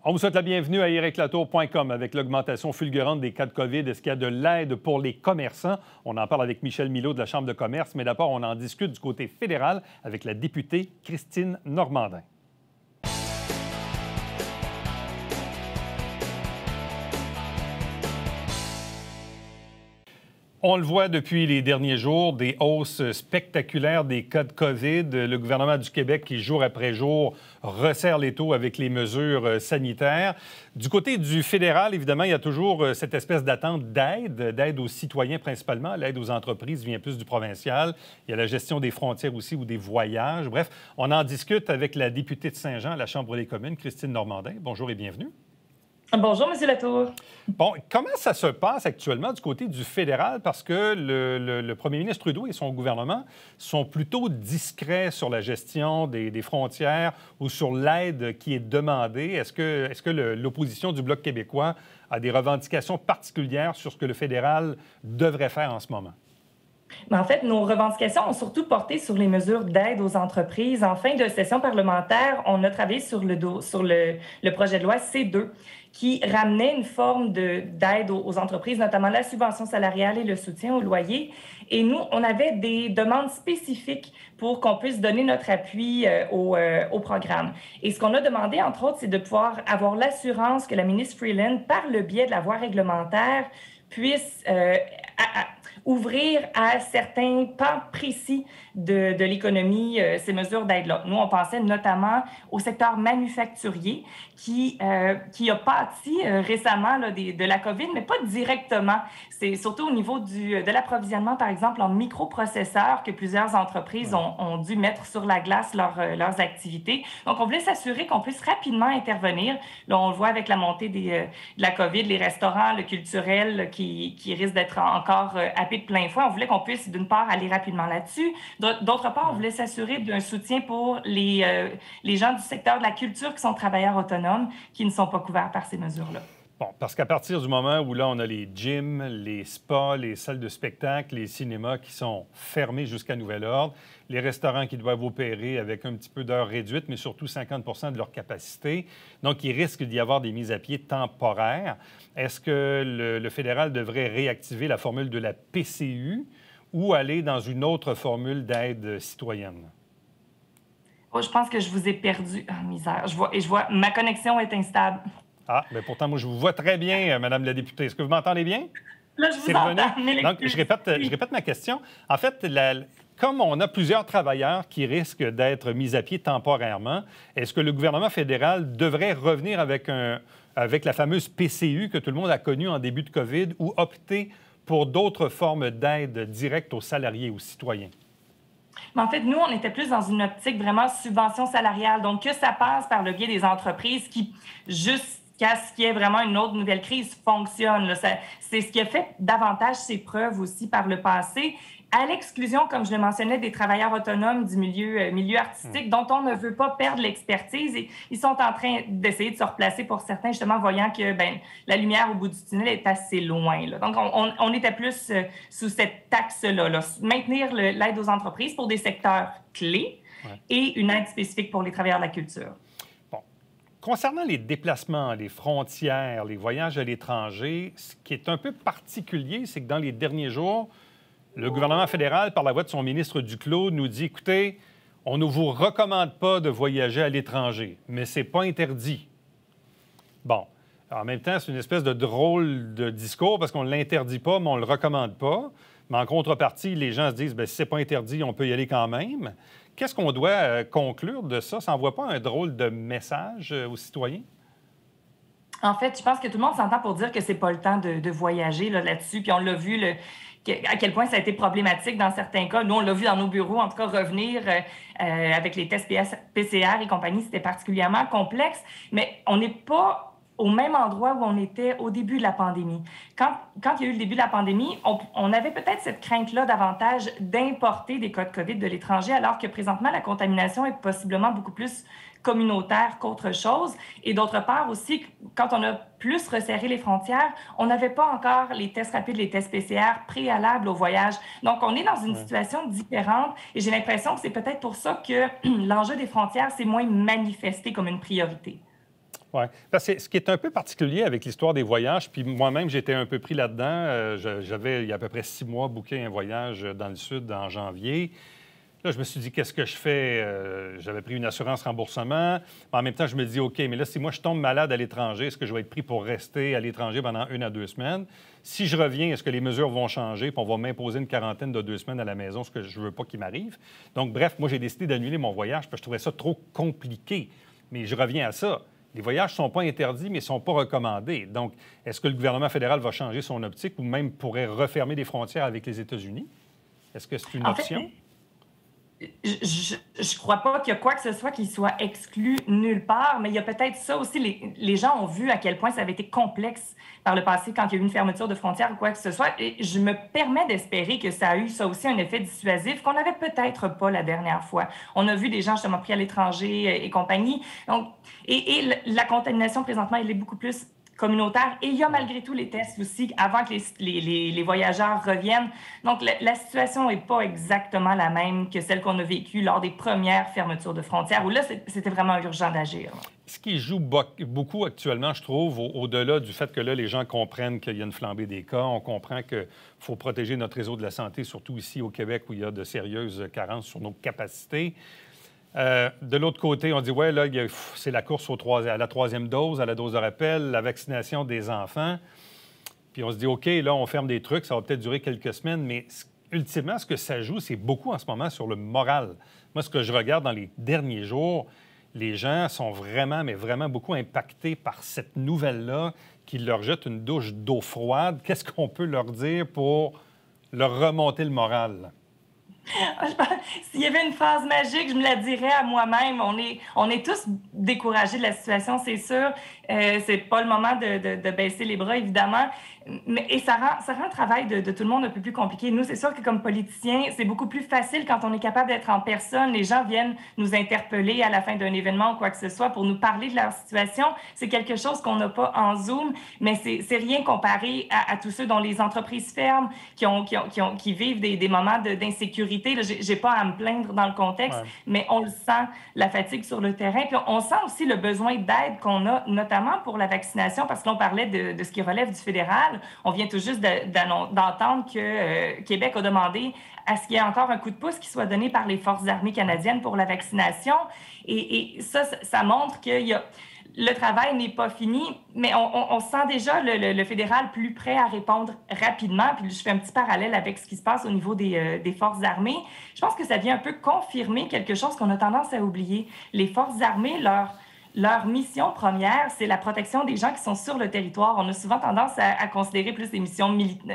On vous souhaite la bienvenue à ericlatour.com. Avec l'augmentation fulgurante des cas de COVID, est-ce qu'il y a de l'aide pour les commerçants? On en parle avec Michel Milot de la Chambre de commerce, mais d'abord, on en discute du côté fédéral avec la députée Christine Normandin. On le voit depuis les derniers jours, des hausses spectaculaires des cas de COVID. Le gouvernement du Québec qui, jour après jour, resserre les taux avec les mesures sanitaires. Du côté du fédéral, évidemment, il y a toujours cette espèce d'attente d'aide aux citoyens principalement. L'aide aux entreprises vient plus du provincial. Il y a la gestion des frontières aussi ou des voyages. Bref, on en discute avec la députée de Saint-Jean à la Chambre des communes, Christine Normandin. Bonjour et bienvenue. Bonjour, M. Latour. Bon, comment ça se passe actuellement du côté du fédéral? Parce que le premier ministre Trudeau et son gouvernement sont plutôt discrets sur la gestion des frontières ou sur l'aide qui est demandée. Est-ce que l'opposition du Bloc québécois a des revendications particulières sur ce que le fédéral devrait faire en ce moment? Mais en fait, nos revendications ont surtout porté sur les mesures d'aide aux entreprises. En fin de session parlementaire, on a travaillé sur le projet de loi C2 qui ramenait une forme d'aide aux entreprises, notamment la subvention salariale et le soutien au loyer. Et nous, on avait des demandes spécifiques pour qu'on puisse donner notre appui au programme. Et ce qu'on a demandé, entre autres, c'est de pouvoir avoir l'assurance que la ministre Freeland, par le biais de la voie réglementaire, puisse ouvrir à certains pans précis de l'économie ces mesures d'aide-là. Nous, on pensait notamment au secteur manufacturier qui a pâti récemment là, de la COVID, mais pas directement. C'est surtout au niveau de l'approvisionnement, par exemple, en microprocesseurs que plusieurs entreprises ont dû mettre sur la glace leurs activités. Donc, on voulait s'assurer qu'on puisse rapidement intervenir. Là, on le voit avec la montée de la COVID, les restaurants, le culturel qui risquent d'être encore happés de plein fouet. On voulait qu'on puisse, d'une part, aller rapidement là-dessus. D'autre part, on voulait s'assurer d'un soutien pour les gens du secteur de la culture qui sont travailleurs autonomes, qui ne sont pas couverts par ces mesures-là. Bon, parce qu'à partir du moment où là, on a les gyms, les spas, les salles de spectacle, les cinémas qui sont fermés jusqu'à nouvel ordre, les restaurants qui doivent opérer avec un petit peu d'heures réduites, mais surtout 50 de leur capacité. Donc, il risque d'y avoir des mises à pied temporaires. Est-ce que le fédéral devrait réactiver la formule de la PCU ou aller dans une autre formule d'aide citoyenne? Oh, je pense que je vous ai perdu. Oh, misère. Je vois, ma connexion est instable. Ah, bien pourtant, moi, je vous vois très bien, Madame la députée. Est-ce que vous m'entendez bien? Là, je vous entends. Donc, je répète ma question. En fait, comme on a plusieurs travailleurs qui risquent d'être mis à pied temporairement, est-ce que le gouvernement fédéral devrait revenir avec la fameuse PCU que tout le monde a connue en début de COVID ou opter pour d'autres formes d'aide directe aux salariés, aux citoyens? Mais en fait, nous, on était plus dans une optique vraiment subvention salariale. Donc, que ça passe par le biais des entreprises qui, jusqu'à ce qu'il y ait vraiment une autre nouvelle crise, fonctionnent. C'est ce qui a fait davantage ses preuves aussi par le passé, à l'exclusion, comme je le mentionnais, des travailleurs autonomes du milieu artistique dont on ne veut pas perdre l'expertise. Et ils sont en train d'essayer de se replacer pour certains, justement, voyant que la lumière au bout du tunnel est assez loin. Là. Donc, on était plus sous cette axe-là, maintenir l'aide aux entreprises pour des secteurs clés et une aide spécifique pour les travailleurs de la culture. Bon. Concernant les déplacements, les frontières, les voyages à l'étranger, ce qui est un peu particulier, c'est que dans les derniers jours, le gouvernement fédéral, par la voix de son ministre Duclos, nous dit, écoutez, on ne vous recommande pas de voyager à l'étranger, mais ce n'est pas interdit. Bon. En même temps, c'est une espèce de drôle de discours parce qu'on ne l'interdit pas, mais on ne le recommande pas. Mais en contrepartie, les gens se disent, bien, si ce n'est pas interdit, on peut y aller quand même. Qu'est-ce qu'on doit conclure de ça? Ça n'envoie pas un drôle de message aux citoyens? En fait, je pense que tout le monde s'entend pour dire que c'est pas le temps de voyager là-dessus. Puis on l'a vu, à quel point ça a été problématique dans certains cas. Nous, on l'a vu dans nos bureaux, en tout cas, revenir avec les tests PCR et compagnie, c'était particulièrement complexe. Mais on n'est pas au même endroit où on était au début de la pandémie. Quand il y a eu le début de la pandémie, on avait peut-être cette crainte-là davantage d'importer des cas de COVID de l'étranger, alors que présentement, la contamination est possiblement beaucoup plus communautaire qu'autre chose. Et d'autre part aussi, quand on a plus resserré les frontières, on n'avait pas encore les tests rapides, les tests PCR préalables au voyage. Donc, on est dans une situation différente et j'ai l'impression que c'est peut-être pour ça que l'enjeu des frontières s'est moins manifesté comme une priorité. Oui. Ce qui est un peu particulier avec l'histoire des voyages, puis moi-même, j'étais un peu pris là-dedans. J'avais, il y a à peu près 6 mois, booké un voyage dans le Sud en janvier. Là, je me suis dit, qu'est-ce que je fais? J'avais pris une assurance remboursement. En même temps, je me dis, OK, mais là, si moi, je tombe malade à l'étranger, est-ce que je vais être pris pour rester à l'étranger pendant 1 à 2 semaines? Si je reviens, est-ce que les mesures vont changer? Puis on va m'imposer une quarantaine de 2 semaines à la maison, ce que je ne veux pas qu'il m'arrive. Donc, bref, moi, j'ai décidé d'annuler mon voyage parce que je trouvais ça trop compliqué. Mais je reviens à ça. Les voyages ne sont pas interdits, mais ne sont pas recommandés. Donc, est-ce que le gouvernement fédéral va changer son optique ou même pourrait refermer les frontières avec les États-Unis? Est-ce que c'est une option? Je ne crois pas qu'il y a quoi que ce soit qui soit exclu nulle part, mais il y a peut-être ça aussi. Les gens ont vu à quel point ça avait été complexe par le passé quand il y a eu une fermeture de frontières ou quoi que ce soit. Et je me permets d'espérer que ça a eu ça aussi un effet dissuasif qu'on n'avait peut-être pas la dernière fois. On a vu des gens justement pris à l'étranger et compagnie. Donc, la contamination présentement, elle est beaucoup plus communautaire. Et il y a malgré tout les tests aussi avant que les voyageurs reviennent. Donc, la situation n'est pas exactement la même que celle qu'on a vécue lors des premières fermetures de frontières, où là, c'était vraiment urgent d'agir. Ce qui joue beaucoup actuellement, je trouve, au-delà du fait que là, les gens comprennent qu'il y a une flambée des cas, on comprend qu'il faut protéger notre réseau de la santé, surtout ici au Québec, où il y a de sérieuses carences sur nos capacités. De l'autre côté, on dit, ouais, là, c'est la course à la 3e dose, à la dose de rappel, la vaccination des enfants. Puis on se dit, OK, là, on ferme des trucs, ça va peut-être durer quelques semaines, mais ultimement, ce que ça joue, c'est beaucoup en ce moment sur le moral. Moi, ce que je regarde dans les derniers jours, les gens sont vraiment, mais vraiment beaucoup impactés par cette nouvelle-là qui leur jette une douche d'eau froide. Qu'est-ce qu'on peut leur dire pour leur remonter le moral? S'il y avait une phrase magique, je me la dirais à moi-même. On est tous découragés de la situation, c'est sûr. C'est pas le moment de baisser les bras, évidemment. Et ça rend le travail de tout le monde un peu plus compliqué. Nous, c'est sûr que comme politiciens, c'est beaucoup plus facile quand on est capable d'être en personne. Les gens viennent nous interpeller à la fin d'un événement ou quoi que ce soit pour nous parler de leur situation. C'est quelque chose qu'on n'a pas en Zoom, mais c'est rien comparé à tous ceux dont les entreprises ferment, qui vivent des moments d'insécurité. J'ai pas à me plaindre dans le contexte, ouais. Mais on le sent, la fatigue sur le terrain. Puis on sent aussi le besoin d'aide qu'on a, notamment pour la vaccination, parce que là, on parlait de ce qui relève du fédéral. On vient tout juste d'entendre que Québec a demandé à ce qu'il y ait encore un coup de pouce qui soit donné par les Forces armées canadiennes pour la vaccination. Et ça montre que le travail n'est pas fini, mais on sent déjà le fédéral plus prêt à répondre rapidement. Puis je fais un petit parallèle avec ce qui se passe au niveau des Forces armées. Je pense que ça vient un peu confirmer quelque chose qu'on a tendance à oublier. Les Forces armées, leur mission première, c'est la protection des gens qui sont sur le territoire. On a souvent tendance à considérer plus des missions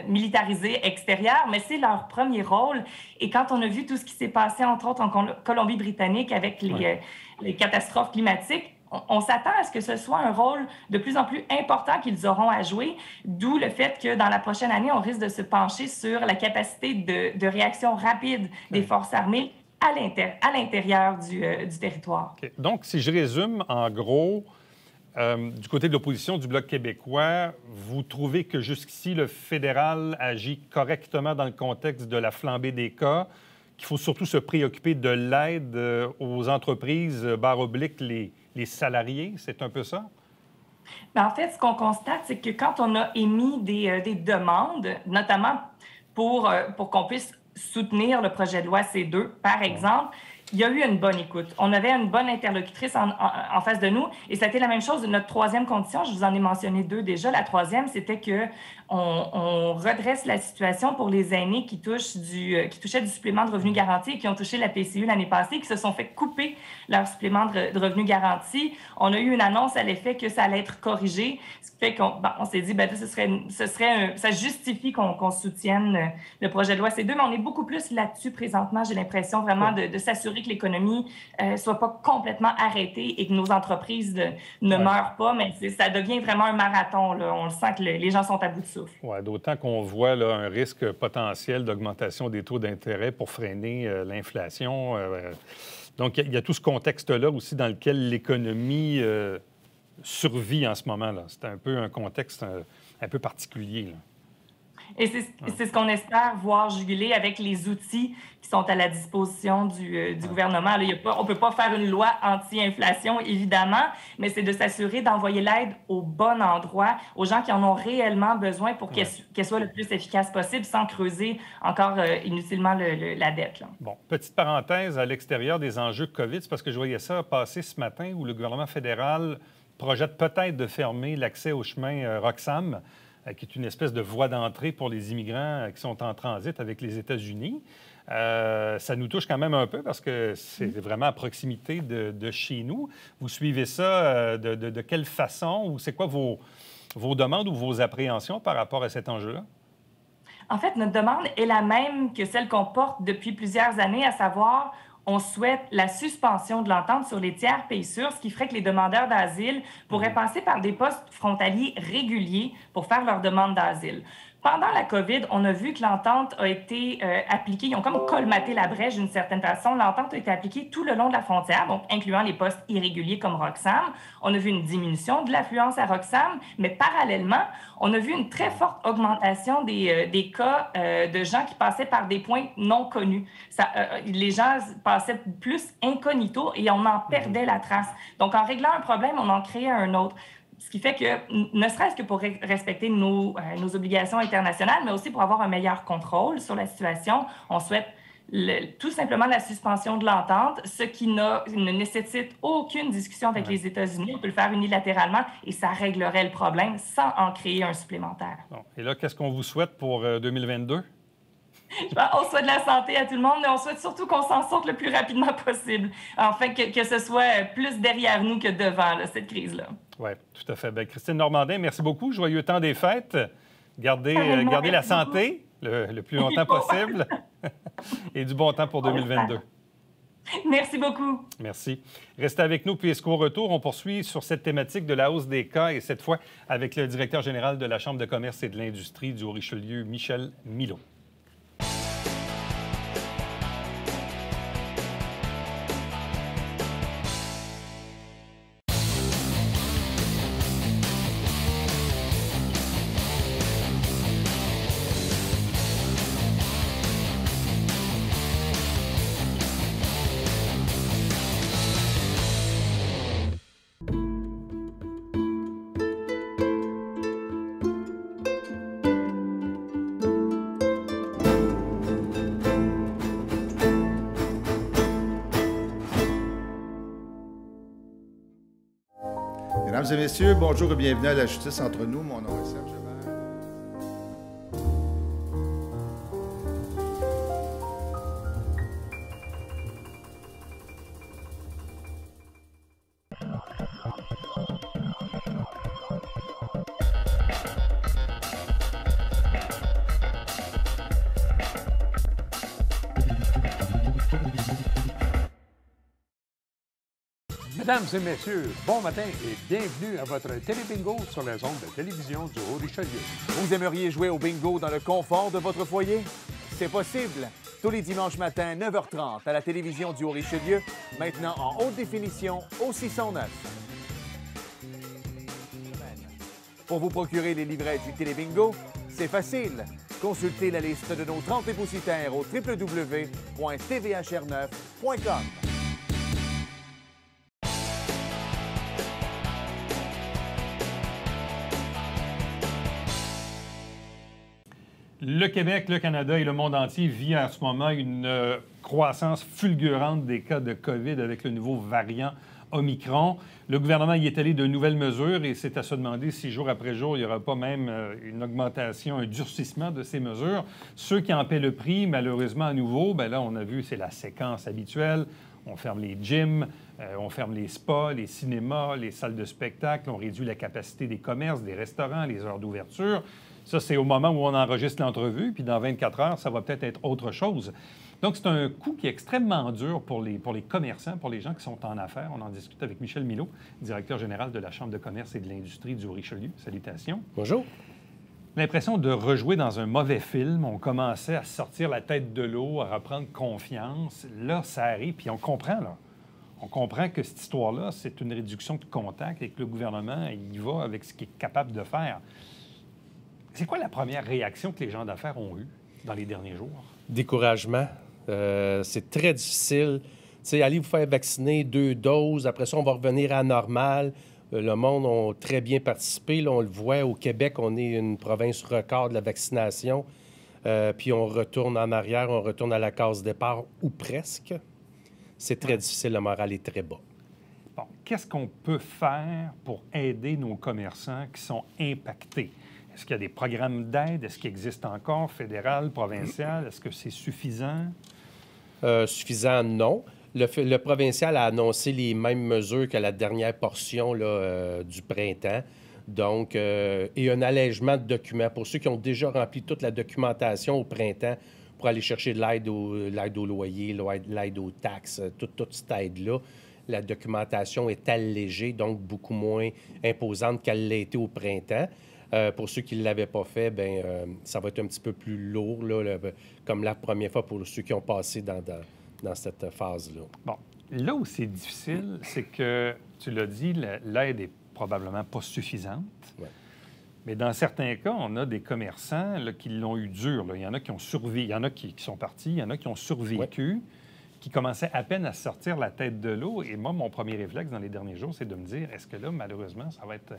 militarisées extérieures, mais c'est leur premier rôle. Et quand on a vu tout ce qui s'est passé, entre autres, en Colombie-Britannique avec les catastrophes climatiques, on s'attend à ce que ce soit un rôle de plus en plus important qu'ils auront à jouer, d'où le fait que dans la prochaine année, on risque de se pencher sur la capacité de réaction rapide des forces armées à l'intérieur du territoire. Okay. Donc, si je résume, en gros, du côté de l'opposition du Bloc québécois, vous trouvez que jusqu'ici, le fédéral agit correctement dans le contexte de la flambée des cas, qu'il faut surtout se préoccuper de l'aide aux entreprises, / les salariés, c'est un peu ça? Bien, en fait, ce qu'on constate, c'est que quand on a émis des demandes, notamment pour qu'on puisse soutenir le projet de loi C2, par exemple, il y a eu une bonne écoute. On avait une bonne interlocutrice en face de nous et ça a été la même chose de notre 3e condition. Je vous en ai mentionné 2 déjà. La 3e, c'était qu'on redresse la situation pour les aînés qui touchaient du supplément de revenu garanti et qui ont touché la PCU l'année passée, qui se sont fait couper leur supplément de revenu garanti. On a eu une annonce à l'effet que ça allait être corrigé, ce qui fait qu'on s'est dit, ben, ça justifie qu'on soutienne le projet de loi C2, mais on est beaucoup plus là-dessus présentement. J'ai l'impression vraiment de s'assurer que l'économie ne soit pas complètement arrêtée et que nos entreprises ne meurent pas, mais ça devient vraiment un marathon. Là. On le sent que les gens sont à bout de souffle. Oui, d'autant qu'on voit là, un risque potentiel d'augmentation des taux d'intérêt pour freiner l'inflation. Donc, il y a tout ce contexte-là aussi dans lequel l'économie survit en ce moment-là. C'est un peu un contexte un peu particulier, là. Et c'est ce qu'on espère voir juguler avec les outils qui sont à la disposition du gouvernement. Là, on ne peut pas faire une loi anti-inflation, évidemment, mais c'est de s'assurer d'envoyer l'aide au bon endroit, aux gens qui en ont réellement besoin pour qu'elle soit le plus efficace possible sans creuser encore inutilement la dette. Là. Bon, petite parenthèse à l'extérieur des enjeux COVID, c'est parce que je voyais ça passer ce matin où le gouvernement fédéral projette peut-être de fermer l'accès au chemin Roxham, qui est une espèce de voie d'entrée pour les immigrants qui sont en transit avec les États-Unis. Ça nous touche quand même un peu parce que c'est vraiment à proximité de chez nous. Vous suivez ça de quelle façon ou c'est quoi vos demandes ou vos appréhensions par rapport à cet enjeu-là? En fait, notre demande est la même que celle qu'on porte depuis plusieurs années, à savoir, on souhaite la suspension de l'entente sur les tiers pays sûrs, ce qui ferait que les demandeurs d'asile pourraient passer par des postes frontaliers réguliers pour faire leur demande d'asile. Pendant la COVID, on a vu que l'entente a été appliquée. Ils ont comme colmaté la brèche d'une certaine façon. L'entente a été appliquée tout le long de la frontière, donc incluant les postes irréguliers comme Roxham. On a vu une diminution de l'affluence à Roxham, mais parallèlement, on a vu une très forte augmentation des cas de gens qui passaient par des points non connus. Les gens passaient plus incognito et on en perdait la trace. Donc, en réglant un problème, on en créait un autre. Ce qui fait que, ne serait-ce que pour respecter nos obligations internationales, mais aussi pour avoir un meilleur contrôle sur la situation, on souhaite tout simplement la suspension de l'entente, ce qui ne nécessite aucune discussion avec les États-Unis. On peut le faire unilatéralement et ça réglerait le problème sans en créer un supplémentaire. Bon. Et là, qu'est-ce qu'on vous souhaite pour 2022? On souhaite la santé à tout le monde, mais on souhaite surtout qu'on s'en sorte le plus rapidement possible, afin que ce soit plus derrière nous que devant là, cette crise-là. Oui, tout à fait. Bien, Christine Normandin, merci beaucoup. Joyeux temps des fêtes. Gardez la santé le plus longtemps possible et du bon temps pour 2022. Merci beaucoup. Merci. Restez avec nous, puisqu'au retour, on poursuit sur cette thématique de la hausse des cas, et cette fois avec le directeur général de la Chambre de commerce et de l'industrie du Haut-Richelieu, Michel Milot. Mesdames et messieurs, bonjour et bienvenue à La Justice entre nous. Mon nom est Serge Hébert. Mesdames et messieurs, bon matin et bienvenue à votre télébingo sur les ondes de télévision du Haut-Richelieu. Vous aimeriez jouer au bingo dans le confort de votre foyer? C'est possible. Tous les dimanches matins, 9h30, à la télévision du Haut-Richelieu, maintenant en haute définition au 609. Pour vous procurer les livrets du télébingo, c'est facile. Consultez la liste de nos 30 dépositaires au www.tvhr9.com. Le Québec, le Canada et le monde entier vivent en ce moment une croissance fulgurante des cas de COVID avec le nouveau variant Omicron. Le gouvernement y est allé de nouvelles mesures et c'est à se demander si jour après jour, il n'y aura pas même une augmentation, un durcissement de ces mesures. Ceux qui en paient le prix, malheureusement, à nouveau, bien là, on a vu, c'est la séquence habituelle. On ferme les gyms, on ferme les spas, les cinémas, les salles de spectacle, on réduit la capacité des commerces, des restaurants, les heures d'ouverture. Ça, c'est au moment où on enregistre l'entrevue, puis dans 24 heures, ça va peut-être être autre chose. Donc, c'est un coup qui est extrêmement dur pour les commerçants, pour les gens qui sont en affaires. On en discute avec Michel Milot, directeur général de la Chambre de commerce et de l'industrie du Haut-Richelieu. Salutations. Bonjour. L'impression de rejouer dans un mauvais film. On commençait à sortir la tête de l'eau, à reprendre confiance. Là, ça arrive, puis on comprend, là. On comprend que cette histoire-là, c'est une réduction de contact et que le gouvernement, il y va avec ce qu'il est capable de faire. C'est quoi la première réaction que les gens d'affaires ont eue dans les derniers jours? Découragement. C'est très difficile. Tu sais, allez vous faire vacciner 2 doses. Après ça, on va revenir à la normale. Le monde a très bien participé. Là, on le voit, au Québec, on est une province record de la vaccination. Puis on retourne en arrière, on retourne à la case départ, ou presque. C'est très difficile, le moral est très bas. Bon, qu'est-ce qu'on peut faire pour aider nos commerçants qui sont impactés? Est-ce qu'il y a des programmes d'aide? Est-ce qu'il existe encore, fédéral, provincial? Est-ce que c'est suffisant? Suffisant, non. Le provincial a annoncé les mêmes mesures que la dernière portion là, du printemps. Donc, et un allègement de documents pour ceux qui ont déjà rempli toute la documentation au printemps pour aller chercher de l'aide au loyer, l'aide aux taxes, toute cette aide-là. La documentation est allégée, donc beaucoup moins imposante qu'elle l'a été au printemps. Pour ceux qui ne l'avaient pas fait, bien, ça va être un petit peu plus lourd, là, comme la première fois pour ceux qui ont passé dans cette phase-là. Bon, là où c'est difficile, c'est que, tu l'as dit, l'aide est probablement pas suffisante. Ouais. Mais dans certains cas, on a des commerçants là, qui l'ont eu dur. Là. Il y en a qui ont survécu, il y en a qui sont partis, il y en a qui ont survécu, qui commençaient à peine à sortir la tête de l'eau. Et moi, mon premier réflexe dans les derniers jours, c'est de me dire, est-ce que là, malheureusement, ça va être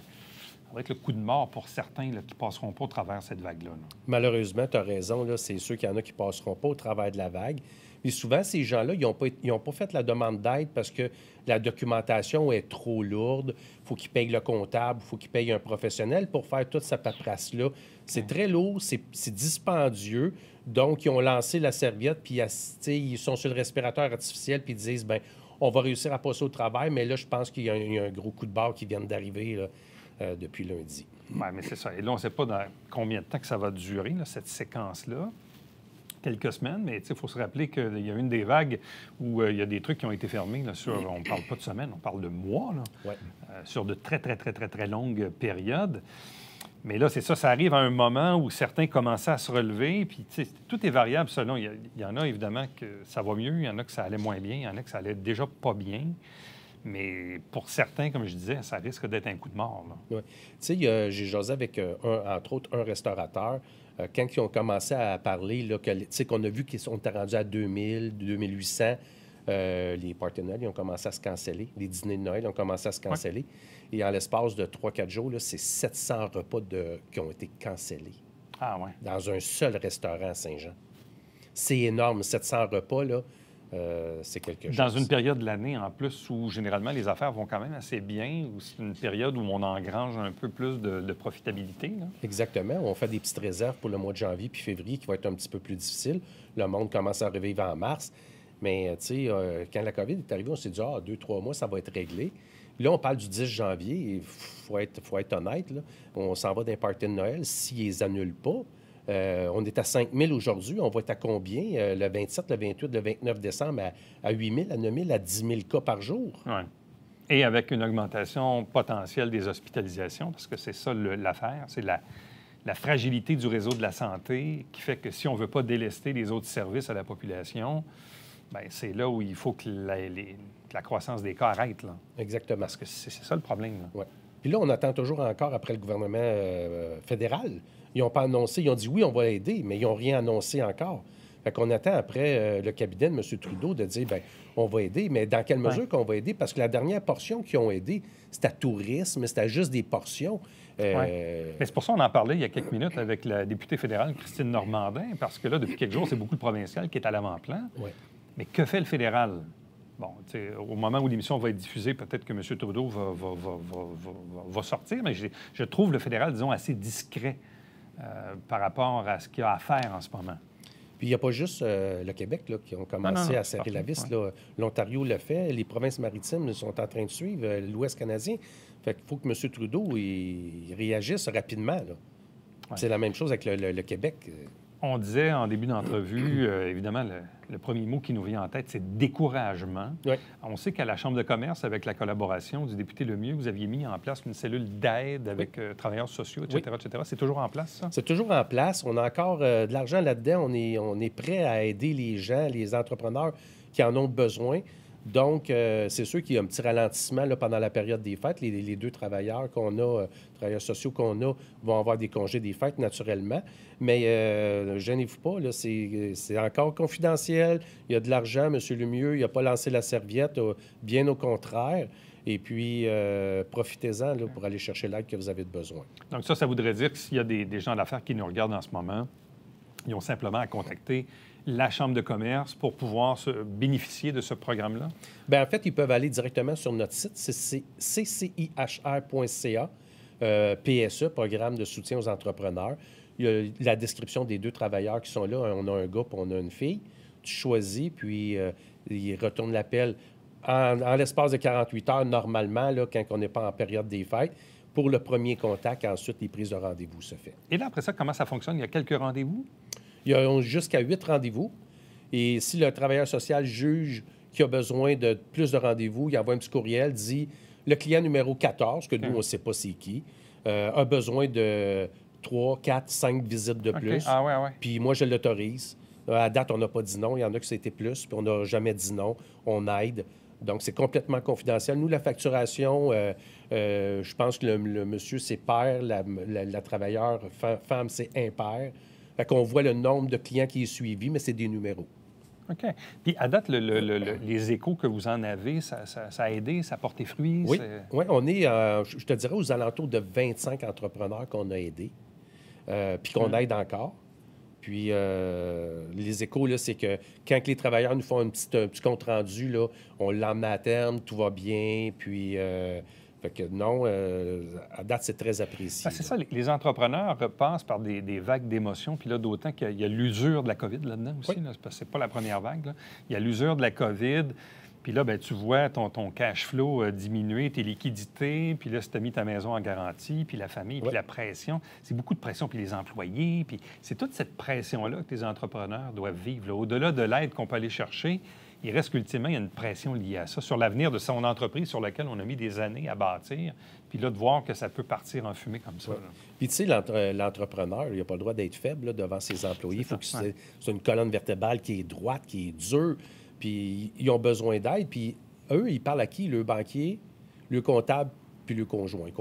le coup de mort pour certains là, qui ne passeront pas au travers de cette vague-là. Là. Malheureusement, tu as raison, là, c'est sûr qu'il y en a qui ne passeront pas au travers de la vague. Mais souvent, ces gens-là, ils n'ont pas fait la demande d'aide parce que la documentation est trop lourde. Il faut qu'ils payent le comptable, il faut qu'ils payent un professionnel pour faire toute cette paperasse-là. C'est très lourd, c'est dispendieux. Donc, ils ont lancé la serviette, puis ils sont sur le respirateur artificiel, puis ils disent, bien, on va réussir à passer au travail, mais là, je pense qu'il y a un gros coup de barre qui vient d'arriver là, depuis lundi. Oui, mais c'est ça. Et là, on ne sait pas dans combien de temps que ça va durer, là, cette séquence-là. Quelques semaines, mais il faut se rappeler qu'il y a une des vagues où il y a des trucs qui ont été fermés là, on ne parle pas de semaines, on parle de mois, là, sur de très, très, très, très, très longues périodes. Mais là, c'est ça, ça arrive à un moment où certains commençaient à se relever, puis tout est variable selon. Il y en a, évidemment, que ça va mieux, il y en a que ça allait moins bien, il y en a que ça allait déjà pas bien. Mais pour certains, comme je disais, ça risque d'être un coup de mort. Oui. Tu sais, j'ai jasé avec, entre autres, un restaurateur. Quand ils ont commencé à parler, là, qu'on a vu qu'ils sont rendus à 2000, 2800, les parties de Noël, ils ont commencé à se canceller. Les dîners de Noël ont commencé à se canceller. Ouais. Et en l'espace de 3-4 jours, là, c'est 700 repas qui ont été cancellés. Ah ouais. Dans un seul restaurant à Saint-Jean. C'est énorme, 700 repas, là. C'est quelque chose. Dans une période de l'année, en plus, où généralement les affaires vont quand même assez bien, où c'est une période où on engrange un peu plus de profitabilité. Là. Exactement. On fait des petites réserves pour le mois de janvier puis février qui va être un petit peu plus difficile. Le monde commence à revivre en mars. Mais, tu sais, quand la COVID est arrivée, on s'est dit, 2-3 mois, ça va être réglé. Puis là, on parle du 10 janvier. Il faut être honnête, là. On s'en va d'un party de Noël. S'ils les annulent pas, on est à 5 000 aujourd'hui. On va être à combien? Le 27, le 28, le 29 décembre, à 8 000, à 9 000, à 10 000 cas par jour. Oui. Et avec une augmentation potentielle des hospitalisations, parce que c'est ça l'affaire, c'est la fragilité du réseau de la santé qui fait que si on ne veut pas délester les autres services à la population, bien, c'est là où il faut que la croissance des cas arrête. Là. Exactement. Parce que c'est ça le problème. Oui. Puis là, on attend toujours encore après le gouvernement fédéral. Ils n'ont pas annoncé, ils ont dit oui, on va aider, mais ils n'ont rien annoncé encore. Fait qu'on attend après le cabinet de M. Trudeau de dire, bien, on va aider, mais dans quelle mesure qu'on va aider? Parce que la dernière portion qu'ils ont aidé, c'était à tourisme, c'était juste des portions. Mais c'est pour ça qu'on en parlait il y a quelques minutes avec la députée fédérale Christine Normandin, parce que là, depuis quelques jours, c'est beaucoup le provincial qui est à l'avant-plan. Oui. Mais que fait le fédéral? Bon, au moment où l'émission va être diffusée, peut-être que M. Trudeau va sortir, mais je trouve le fédéral, disons, assez discret par rapport à ce qu'il y a à faire en ce moment. Puis il n'y a pas juste le Québec là, qui ont commencé à serrer la vis. Ouais. L'Ontario le fait, les provinces maritimes sont en train de suivre, l'Ouest canadien. Fait qu'il faut que M. Trudeau il réagisse rapidement. Là. Ouais. C'est la même chose avec le Québec. On disait en début d'entrevue, évidemment, le premier mot qui nous vient en tête, c'est découragement. Oui. On sait qu'à la Chambre de commerce, avec la collaboration du député Lemieux, vous aviez mis en place une cellule d'aide avec travailleurs sociaux, etc., etc. C'est toujours en place, ça? C'est toujours en place. On a encore de l'argent là-dedans. On est prêt à aider les gens, les entrepreneurs qui en ont besoin. Donc, c'est sûr qu'il y a un petit ralentissement là, pendant la période des fêtes. Les deux travailleurs qu'on a, travailleurs sociaux qu'on a, vont avoir des congés des fêtes, naturellement. Mais gênez-vous pas, là, c'est encore confidentiel. Il y a de l'argent, M. Lemieux, il n'a pas lancé la serviette, bien au contraire. Et puis, profitez-en là, pour aller chercher l'aide que vous avez besoin. Donc ça voudrait dire que s'il y a des gens d'affaires qui nous regardent en ce moment, ils ont simplement à contacter la Chambre de commerce pour pouvoir bénéficier de ce programme-là? Bien, en fait, ils peuvent aller directement sur notre site, c'est ccihr.ca, PSE, Programme de soutien aux entrepreneurs. Il y a la description des deux travailleurs qui sont là. On a un gars et on a une fille. Tu choisis, puis ils retournent l'appel en l'espace de 48 heures, normalement, là, quand on n'est pas en période des fêtes. Pour le premier contact, ensuite, les prises de rendez-vous se font. Et là, après ça, comment ça fonctionne? Il y a quelques rendez-vous? Il y a jusqu'à 8 rendez-vous. Et si le travailleur social juge qu'il a besoin de plus de rendez-vous, il envoie un petit courriel, dit le client numéro 14, que nous, on ne sait pas c'est qui, a besoin de 3, 4, 5 visites de plus. Ah ouais. Puis moi, je l'autorise. À date, on n'a pas dit non. Il y en a qui c'était plus, puis on n'a jamais dit non. On aide. Donc, c'est complètement confidentiel. Nous, la facturation, je pense que le monsieur, c'est pair, la travailleur, femme, c'est impair. Fait qu'on voit le nombre de clients qui est suivi, mais c'est des numéros. OK. Puis, à date, les échos que vous en avez, ça a aidé, ça a porté fruit? Oui, on est, je te dirais, aux alentours de 25 entrepreneurs qu'on a aidés, puis qu'on aide encore. Puis, les échos, là, c'est que quand les travailleurs nous font un petit compte-rendu, là, on l'emmène à terme, tout va bien, puis... fait que non, à date, c'est très apprécié. C'est ça, les entrepreneurs passent par des vagues d'émotions, puis là, d'autant qu'il y a l'usure de la COVID là-dedans aussi, là, parce que c'est pas la première vague. Là. Il y a l'usure de la COVID, puis là, bien, tu vois ton cash flow diminuer, tes liquidités, puis là, si tu as mis ta maison en garantie, puis la famille, puis la pression. C'est beaucoup de pression, puis les employés, puis c'est toute cette pression-là que les entrepreneurs doivent vivre. Là. Au-delà de l'aide qu'on peut aller chercher, il reste qu'ultimement, il y a une pression liée à ça, sur l'avenir de son entreprise sur laquelle on a mis des années à bâtir. Puis là, de voir que ça peut partir en fumée comme ça. Puis tu sais, l'entrepreneur, il n'a pas le droit d'être faible là, devant ses employés. Il faut que c'est une colonne vertébrale qui est droite, qui est dure. Puis ils ont besoin d'aide. Puis eux, ils parlent à qui? Le banquier, le comptable, puis le conjointe.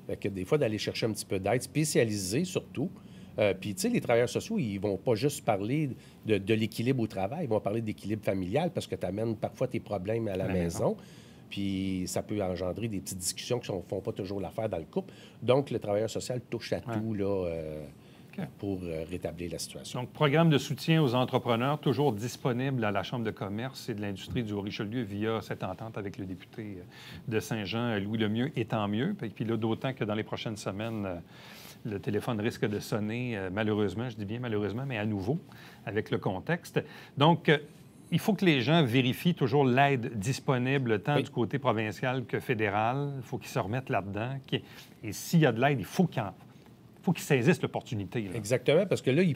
Fait que des fois, d'aller chercher un petit peu d'aide, spécialisée surtout. Puis, tu sais, les travailleurs sociaux, ils vont pas juste parler de l'équilibre au travail, ils vont parler d'équilibre familial parce que tu amènes parfois tes problèmes à la maison. Puis, ça peut engendrer des petites discussions qui ne font pas toujours l'affaire dans le couple. Donc, le travailleur social touche à tout là, pour rétablir la situation. Donc, programme de soutien aux entrepreneurs, toujours disponible à la Chambre de commerce et de l'industrie du Haut-Richelieu via cette entente avec le député de Saint-Jean, Louis Lemieux, et tant mieux. Puis là, d'autant que dans les prochaines semaines... le téléphone risque de sonner, malheureusement, je dis bien malheureusement, mais à nouveau, avec le contexte. Donc, il faut que les gens vérifient toujours l'aide disponible, tant du côté provincial que fédéral. Il faut qu'ils se remettent là-dedans. Et s'il y a de l'aide, il faut qu'ils saisissent l'opportunité. Là. Exactement, parce que là, il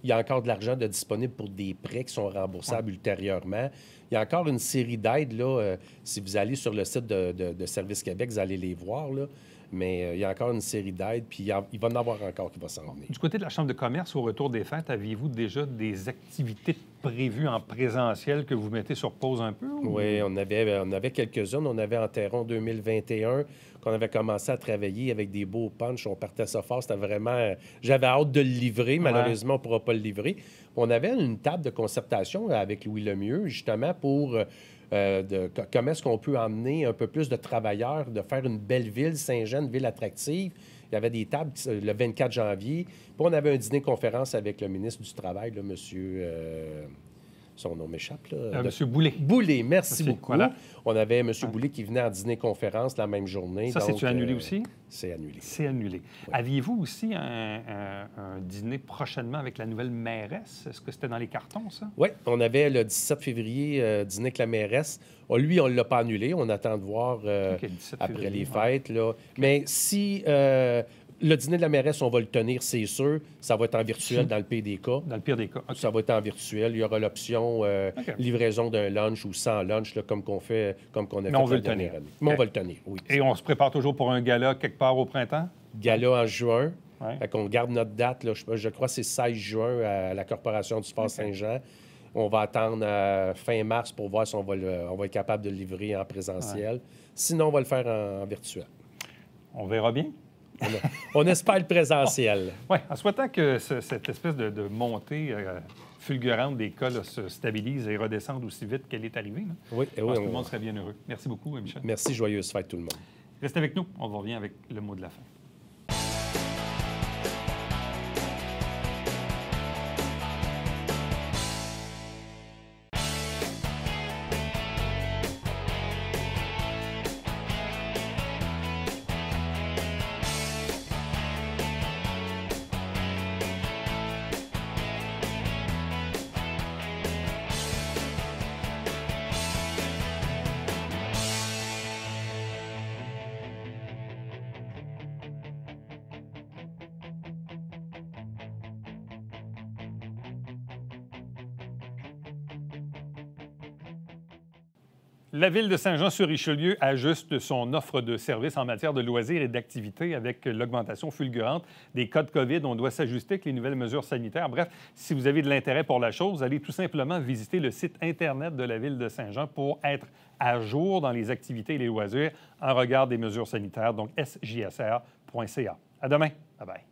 y a encore de l'argent de disponible pour des prêts qui sont remboursables ultérieurement. Il y a encore une série d'aides. Là, si vous allez sur le site de Service Québec, vous allez les voir, là. Mais il y a encore une série d'aides, puis il va en avoir encore qui va s'en venir. Du côté de la Chambre de commerce, au retour des fêtes, aviez-vous déjà des activités prévues en présentiel que vous mettez sur pause un peu? Ou... Oui, on avait quelques-unes. On avait Enterron 2021 qu'on avait commencé à travailler avec des beaux punchs. On partait ça fort. C'était vraiment... J'avais hâte de le livrer. Malheureusement, on ne pourra pas le livrer. On avait une table de concertation avec Louis Lemieux, justement, pour... comment est-ce qu'on peut emmener un peu plus de travailleurs, de faire une belle ville, Saint-Jean, une ville attractive. Il y avait des tables le 24 janvier. Puis on avait un dîner-conférence avec le ministre du Travail, là, monsieur... son nom m'échappe, là. Monsieur Boulay. Boulay, merci beaucoup. Voilà. On avait M. Boulay qui venait en dîner-conférence la même journée. Ça, c'est-tu annulé aussi? C'est annulé. C'est annulé. Oui. Aviez-vous aussi un dîner prochainement avec la nouvelle mairesse? Est-ce que c'était dans les cartons, ça? Oui, on avait le 17 février dîner avec la mairesse. Lui, on ne l'a pas annulé. On attend de voir après les fêtes. Là. Okay. Mais si... le dîner de la mairesse, on va le tenir, c'est sûr. Ça va être en virtuel dans le pire des cas. Dans le pire des cas. Okay. Ça va être en virtuel. Il y aura l'option livraison d'un lunch ou sans lunch, là, comme qu'on a fait la dernière année. Mais on va le tenir, oui. Et on se prépare toujours pour un gala quelque part au printemps? Gala en juin. Ouais. Fait qu'on garde notre date. Là, je crois que c'est 16 juin à la Corporation du Sport Saint-Jean. On va attendre fin mars pour voir si on va être capable de le livrer en présentiel. Ouais. Sinon, on va le faire en virtuel. On verra bien. On espère le présentiel. Oui, en souhaitant que cette espèce de montée fulgurante des cas là, se stabilise et redescende aussi vite qu'elle est arrivée. Là. Oui, je pense que tout le monde serait bien heureux. Merci beaucoup, Michel. Merci, joyeuse fête tout le monde. Restez avec nous, on revient avec le mot de la fin. La Ville de Saint-Jean-sur-Richelieu ajuste son offre de services en matière de loisirs et d'activités avec l'augmentation fulgurante des cas de COVID. On doit s'ajuster avec les nouvelles mesures sanitaires. Bref, si vous avez de l'intérêt pour la chose, allez tout simplement visiter le site Internet de la Ville de Saint-Jean pour être à jour dans les activités et les loisirs en regard des mesures sanitaires, donc sjsr.ca. À demain. Bye-bye.